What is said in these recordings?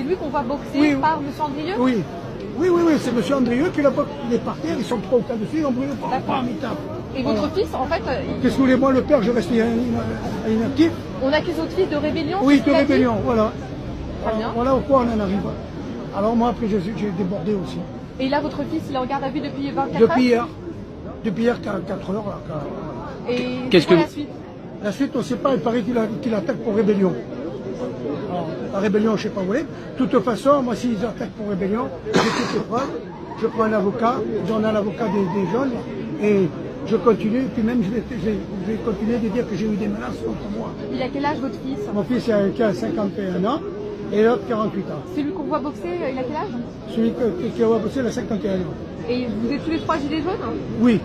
lui qu'on voit boxer Oui. par M. Andrieux? Oui. Oui, c'est M. Andrieux qui l'a boxé. Il est par terre, ils sont trois ou quatre dessus, ils ont brûlé par mi table. Et votre fils, en fait, Qu'est-ce que vous voulez, moi, le père, je reste inactif. on accuse votre fils de rébellion? Oui, c'est ce de qu'il a dit? rébellion, voilà. Très bien. Voilà au point on en arrive. Alors moi, après, j'ai débordé aussi. Et là, votre fils, il est en garde à vue depuis 24 heures? Depuis hier, 4 heures. Là, Et Qu'est-ce c'est quoi que la suite? La suite, on ne sait pas, il paraît qu'il attaque pour rébellion. Alors, la rébellion, je ne sais pas où elle est. De toute façon, moi, s'ils attaquent pour rébellion, j'ai toutes les preuves. Je prends un avocat, j'en ai un avocat des jeunes, et je continue, et puis même je vais continuer de dire que j'ai eu des menaces contre moi. Il a quel âge, votre fils? Mon fils qui a 51 ans, et l'autre 48 ans. Celui qu'on voit boxer, il a quel âge? Celui qui a bossé, il a 51 ans. Et vous êtes tous les trois gilets jaunes? Oui.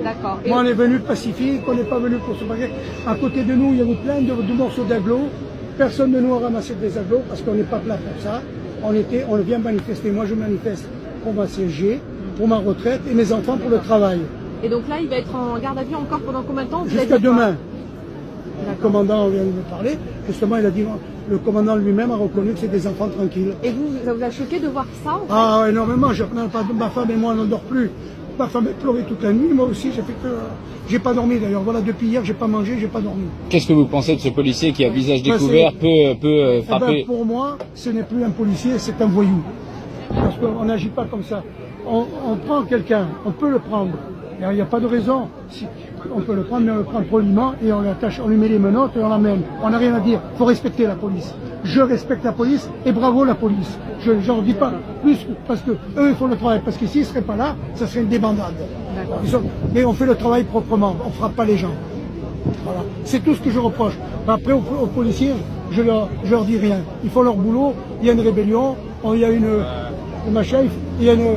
D'accord. Moi, on est venu pacifique, on n'est pas venu pour se bagarrer. À côté de nous, il y avait plein de morceaux d'agglos. Personne de nous a ramassé des agglos parce qu'on n'est pas là pour ça. On vient manifester. Moi, je manifeste pour ma CSG, pour ma retraite et mes enfants pour le travail. Et donc là, il va être en garde à vue encore pendant combien de temps? Jusqu'à demain. Le commandant vient de me parler. Justement, il a dit, le commandant lui-même a reconnu que c'est des enfants tranquilles. Et vous, ça vous a choqué de voir ça, en fait? Ah, énormément. Ma femme et moi, on n'en dort plus. Ma femme a pleuré toute la nuit. Moi aussi, j'ai pas dormi d'ailleurs. Voilà, depuis hier, j'ai pas mangé, j'ai pas dormi. Qu'est-ce que vous pensez de ce policier qui, à visage découvert, peut frapper? Pour moi, ce n'est plus un policier, c'est un voyou. Parce qu'on n'agit pas comme ça. On prend quelqu'un, on peut le prendre. Il n'y a pas de raison. On peut le prendre, mais on le prend poliment et on l'attache, on lui met les menottes et on l'emmène. On n'a rien à dire. Il faut respecter la police. Je respecte la police et bravo la police. Je n'en dis pas plus parce que eux ils font le travail. Parce que s'ils ne seraient pas là, ça serait une débandade. Mais on fait le travail proprement. On ne frappe pas les gens. Voilà. C'est tout ce que je reproche. Après aux policiers, je leur dis rien. Ils font leur boulot. Il y a une rébellion. Il y a il y a une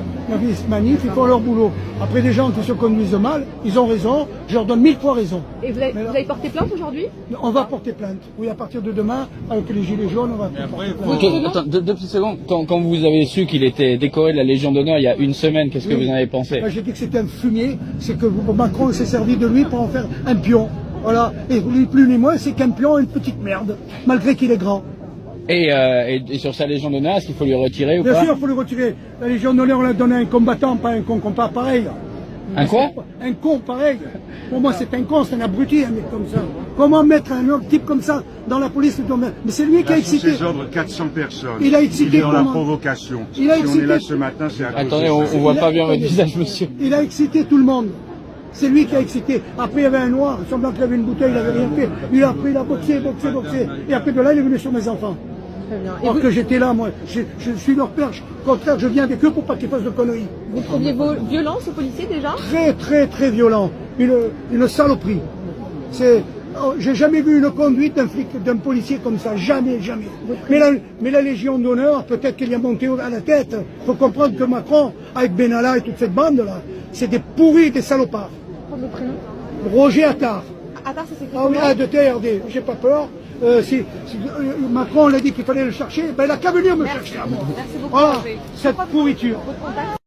manif, ils font leur boulot. Après, des gens qui se conduisent mal, ils ont raison, je leur donne 1000 fois raison. Et vous avez porté plainte aujourd'hui? On va porter plainte. Oui, à partir de demain, avec les gilets jaunes, on va porter plainte. Okay, attends, deux petites secondes. Quand vous avez su qu'il était décoré de la Légion d'honneur il y a une semaine, qu'est-ce que vous en avez pensé? J'ai dit que c'était un fumier, c'est que Macron s'est servi de lui pour en faire un pion. Voilà. Et ni plus ni moins, c'est qu'un pion, une petite merde, malgré qu'il est grand. Et sur sa Légion d'honneur, est-ce qu'il faut lui retirer ou pas? Bien sûr, il faut lui retirer. La Légion d'honneur, on l'a donné à un combattant, pas à un con, pas pareil. Un quoi? Un con pareil. Pour moi, c'est un con, c'est un abruti, un mec comme ça. Comment mettre un type comme ça dans la police? Mais c'est lui qui a excité. Sous ses ordres, 400 personnes. Il a excité. Il est dans la provocation. Il a si excité. on est là ce matin, c'est à cause Attendez, de on ça. voit pas bien votre visage, monsieur. Il a excité tout le monde. C'est lui qui a excité. Après, il y avait un noir, semblant qu'il avait une bouteille, il n'avait rien fait. Il a pris, il a boxé. Et après de là, il est venu sur mes enfants. Très bien. Alors que j'étais là, moi, je suis leur père. Au contraire, je viens avec eux pour pas qu'ils fassent de conneries. Vous trouviez violence aux policiers déjà? Très violent. Une saloperie. J'ai jamais vu une conduite d'un policier comme ça. Jamais. Mais la Légion d'honneur, peut-être qu'elle y a monté à la tête. Il faut comprendre que Macron, avec Benalla et toute cette bande-là, c'est des pourris, des salopards. Votre prénom? Roger Attard. Attends, ça s'écrit Ah oui, comment? de TRD, j'ai pas peur. Macron l'a dit qu'il fallait le chercher, ben il a qu'à venir me chercher à moi. Merci beaucoup. Voilà, Hervé. cette pourriture. Votre contact?